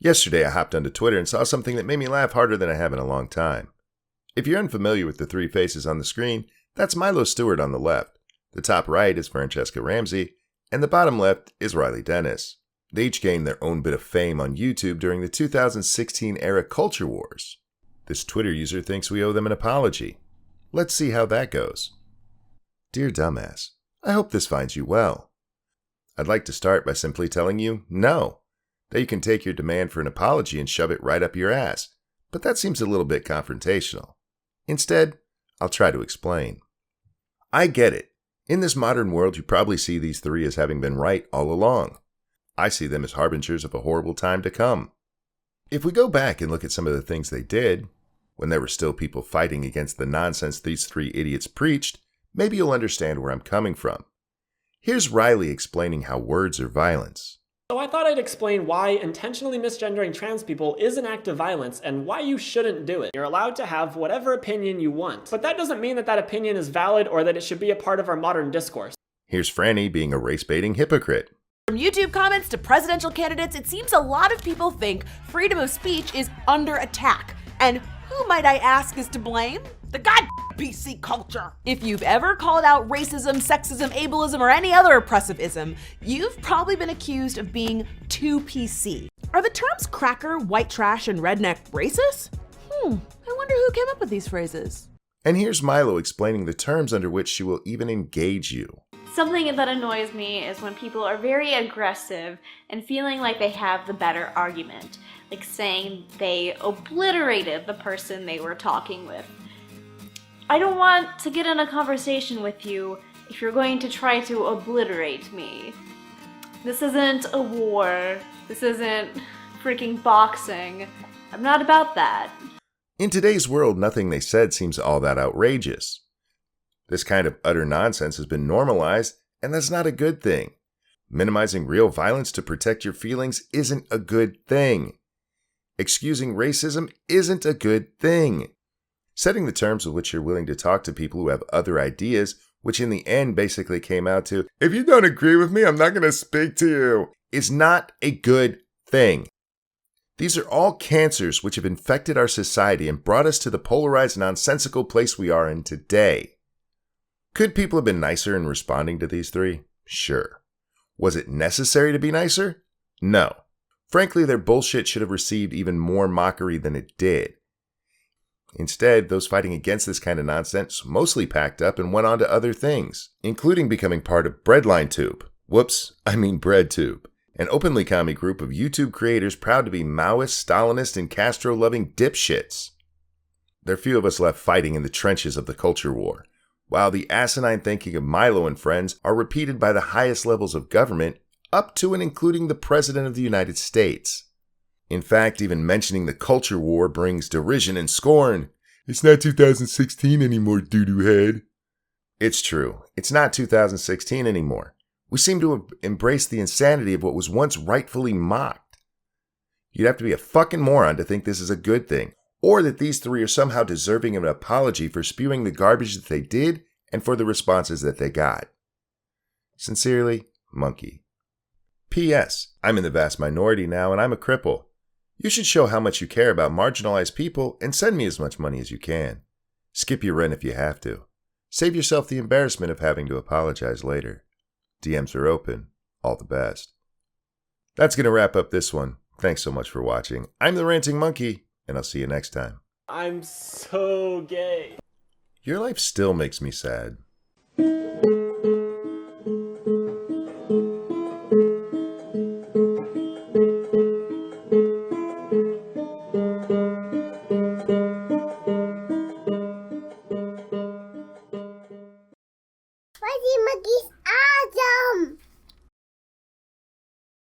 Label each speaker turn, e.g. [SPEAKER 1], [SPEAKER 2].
[SPEAKER 1] Yesterday I hopped onto Twitter and saw something that made me laugh harder than I have in a long time. If you're unfamiliar with the three faces on the screen, that's Milo Stewart on the left. The top right is Franchesca Ramsey, and the bottom left is Riley Dennis. They each gained their own bit of fame on YouTube during the 2016 era culture wars. This Twitter user thinks we owe them an apology. Let's see how that goes. Dear dumbass, I hope this finds you well. I'd like to start by simply telling you no. That you can take your demand for an apology and shove it right up your ass, but that seems a little bit confrontational. Instead, I'll try to explain. I get it. In this modern world, you probably see these three as having been right all along. I see them as harbingers of a horrible time to come. If we go back and look at some of the things they did, when there were still people fighting against the nonsense these three idiots preached, maybe you'll understand where I'm coming from. Here's Riley explaining how words are violence.
[SPEAKER 2] So I thought I'd explain why intentionally misgendering trans people is an act of violence and why you shouldn't do it. You're allowed to have whatever opinion you want, but that doesn't mean that that opinion is valid or that it should be a part of our modern discourse.
[SPEAKER 1] Here's Franny being a race-baiting hypocrite.
[SPEAKER 3] From YouTube comments to presidential candidates, it seems a lot of people think freedom of speech is under attack. And who, might I ask, is to blame? The god PC culture. If you've ever called out racism, sexism, ableism, or any other oppressivism, you've probably been accused of being too PC. Are the terms cracker, white trash, and redneck racist? I wonder who came up with these phrases.
[SPEAKER 1] And here's Milo explaining the terms under which she will even engage you.
[SPEAKER 4] Something that annoys me is when people are very aggressive and feeling like they have the better argument, like saying they obliterated the person they were talking with. I don't want to get in a conversation with you if you're going to try to obliterate me. This isn't a war. This isn't freaking boxing. I'm not about that.
[SPEAKER 1] In today's world, nothing they said seems all that outrageous. This kind of utter nonsense has been normalized, and that's not a good thing. Minimizing real violence to protect your feelings isn't a good thing. Excusing racism isn't a good thing. Setting the terms with which you're willing to talk to people who have other ideas, which in the end basically came out to, if you don't agree with me, I'm not going to speak to you, is not a good thing. These are all cancers which have infected our society and brought us to the polarized, nonsensical place we are in today. Could people have been nicer in responding to these three? Sure. Was it necessary to be nicer? No. Frankly, their bullshit should have received even more mockery than it did. Instead, those fighting against this kind of nonsense mostly packed up and went on to other things, including becoming part of BreadlineTube. BreadTube, an openly commie group of YouTube creators proud to be Maoist, Stalinist, and Castro-loving dipshits. There are few of us left fighting in the trenches of the culture war, while the asinine thinking of Milo and friends are repeated by the highest levels of government, up to and including the President of the United States. In fact, even mentioning the culture war brings derision and scorn. It's not 2016 anymore, doo-doo head. It's true. It's not 2016 anymore. We seem to have embraced the insanity of what was once rightfully mocked. You'd have to be a fucking moron to think this is a good thing, or that these three are somehow deserving of an apology for spewing the garbage that they did and for the responses that they got. Sincerely, Monkey. P.S. I'm in the vast minority now and I'm a cripple. You should show how much you care about marginalized people and send me as much money as you can. Skip your rent if you have to. Save yourself the embarrassment of having to apologize later. DMs are open. All the best. That's going to wrap up this one. Thanks so much for watching. I'm the Ranting Monkey, and I'll see you next time.
[SPEAKER 2] I'm so gay.
[SPEAKER 1] Your life still makes me sad.